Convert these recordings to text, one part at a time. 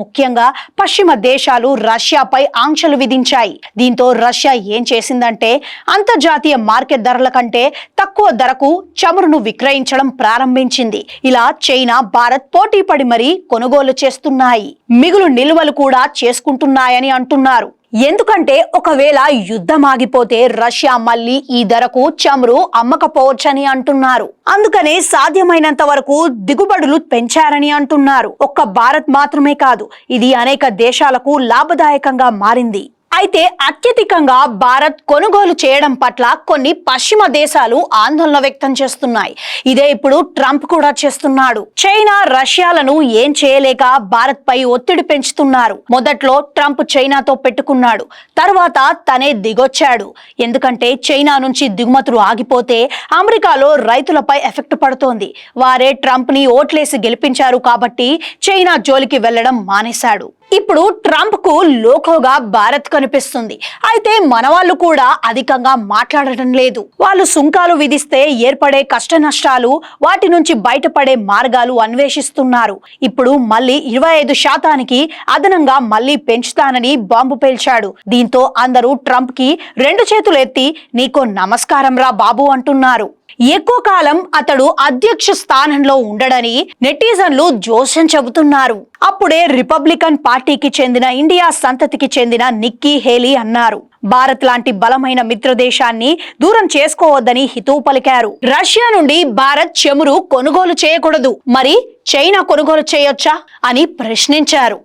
ముఖ్యంగా పశ్చిమ దేశాలు రష్యాపై ఆంక్షలు విధించాయి. దీంతో రష్యా ఏం చేసిందంటే అంతర్జాతీయ మార్కెట్ ధరల కంటే తక్కువ ధరకు చమురును విక్రయించడం ప్రారంభించింది. ఇలా చైనా, భారత్ పోటీపడి మరీ కొనుగోలు చేస్తున్నాయి. మిగులు నిల్వలు కూడా చేసుకుంటున్నాయని అంటున్నారు. ఎందుకంటే ఒకవేళ యుద్ధం ఆగిపోతే రష్యా మళ్ళీ ఈ ధరకు చమురు అమ్మకపోవచ్చని అంటున్నారు. అందుకనే సాధ్యమైనంత వరకు దిగుబడులు పెంచారని అంటున్నారు. ఒక్క భారత్ మాత్రమే కాదు, ఇది అనేక దేశాలకు లాభదాయకంగా మారింది. అయితే అత్యధికంగా భారత్ కొనుగోలు చేయడం పట్ల కొన్ని పశ్చిమ దేశాలు ఆందోళన వ్యక్తం చేస్తున్నాయి. ఇదే ఇప్పుడు ట్రంప్ కూడా చేస్తున్నాడు. చైనా, రష్యాలను ఏం చేయలేక భారత్ పై ఒత్తిడి పెంచుతున్నారు. మొదట్లో ట్రంప్ చైనాతో పెట్టుకున్నాడు, తర్వాత తనే దిగొచ్చాడు. ఎందుకంటే చైనా నుంచి దిగుమతులు ఆగిపోతే అమెరికాలో రైతులపై ఎఫెక్ట్ పడుతోంది. వారే ట్రంప్ ని ఓట్లేసి గెలిపించారు కాబట్టి చైనా జోలికి వెళ్లడం మానేశాడు. ఇప్పుడు ట్రంప్ కు లోకోగా భారత్ కనిపిస్తుంది. అయితే మన వాళ్ళు కూడా అధికంగా మాట్లాడటం లేదు. వాళ్ళు సుంకాలు విధిస్తే ఏర్పడే కష్ట నష్టాలు, వాటి నుంచి బయటపడే మార్గాలు అన్వేషిస్తున్నారు. ఇప్పుడు మళ్ళీ 25% అదనంగా మళ్ళీ పెంచుతానని బాంబు పేల్చాడు. దీంతో అందరూ ట్రంప్ కి 2 చేతులు ఎత్తి నీకో నమస్కారం రా బాబు అంటున్నారు. ఎక్కువ కాలం అతడు అధ్యక్ష స్థానంలో ఉండడని నెటిజన్లు జోస్యం చెబుతున్నారు. అప్పుడే రిపబ్లికన్ పార్టీకి చెందిన ఇండియా సంతతికి చెందిన నిక్కీ హేలీ అన్నారు, భారత్ లాంటి బలమైన మిత్ర దేశాన్ని దూరం చేసుకోవద్దని హితవు పలికారు. రష్యా నుండి భారత్ చమురు కొనుగోలు చేయకూడదు, మరి చైనా కొనుగోలు చేయొచ్చా అని ప్రశ్నించారు.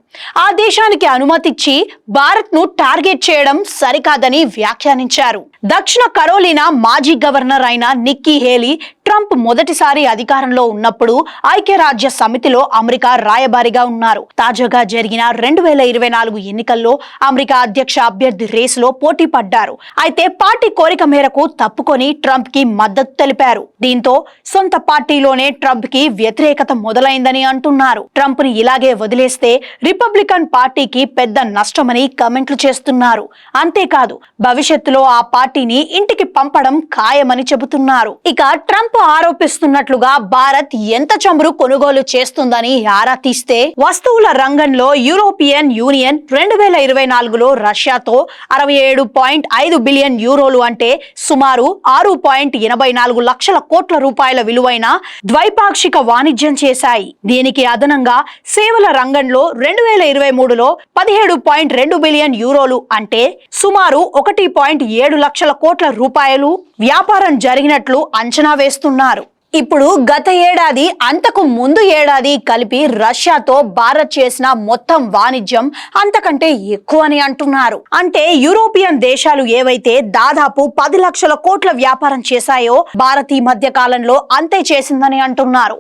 ఆ దేశానికి అనుమతిచ్చి భారత్ ను టార్గెట్ చేయడం సరికాదని వ్యాఖ్యానించారు. దక్షిణ కరోలినా మాజీ గవర్నర్ అయిన నిక్కీ హేలీ ట్రంప్ మొదటిసారి అధికారంలో ఉన్నప్పుడు ఐక్యరాజ్య సమితిలో అమెరికా రాయబారిగా ఉన్నారు. తాజాగా జరిగిన 2024 ఎన్నికల్లో అమెరికా అధ్యక్ష అభ్యర్థి రేసులో పోటీ పడ్డారు. అయితే పార్టీ కోరిక మేరకు తప్పుకొని ట్రంప్ కి మద్దతు తెలిపారు. దీంతో సొంత పార్టీలోనే ట్రంప్ కి వ్యతిరేకత మొదలైందని అంటున్నారు. ట్రంప్ ని ఇలాగే వదిలేస్తే రిపబ్లికన్ పార్టీకి పెద్ద నష్టమని కమెంట్లు చేస్తున్నారు. అంతేకాదు భవిష్యత్తులో ఆ పార్టీని ఇంటికి పంపడం ఖాయమని చెబుతున్నారు. ఇక ట్రంప్ ఆరోపిస్తున్నట్లుగా భారత్ ఎంత చమురు కొనుగోలు చేస్తుందని ఆరా తీస్తే వస్తువుల రంగంలో యూరోపియన్ యూనియన్ 2024లో రష్యాతో 67.5 బిలియన్ యూరోలు అంటే సుమారు 6.84 లక్షల కోట్ల రూపాయల విలువైన ద్వైపాక్షిక వాణిజ్యం చేశాయి. దీనికి అదనంగా సేవల రంగంలో 2023లో 17.2 బిలియన్ యూరోలు అంటే సుమారు 1.7 లక్షల కోట్ల రూపాయలు వ్యాపారం జరిగినట్లు అంచనా వేస్తున్నారు. ఇప్పుడు గత ఏడాది, అంతకు ముందు ఏడాది కలిపి రష్యాతో భారత్ చేసిన మొత్తం వాణిజ్యం అంతకంటే ఎక్కువ అని అంటున్నారు. అంటే యూరోపియన్ దేశాలు ఏవైతే దాదాపు 10 లక్షల కోట్ల వ్యాపారం చేశాయో భారత్ ఈ మధ్య కాలంలో అంతే చేసిందని అంటున్నారు.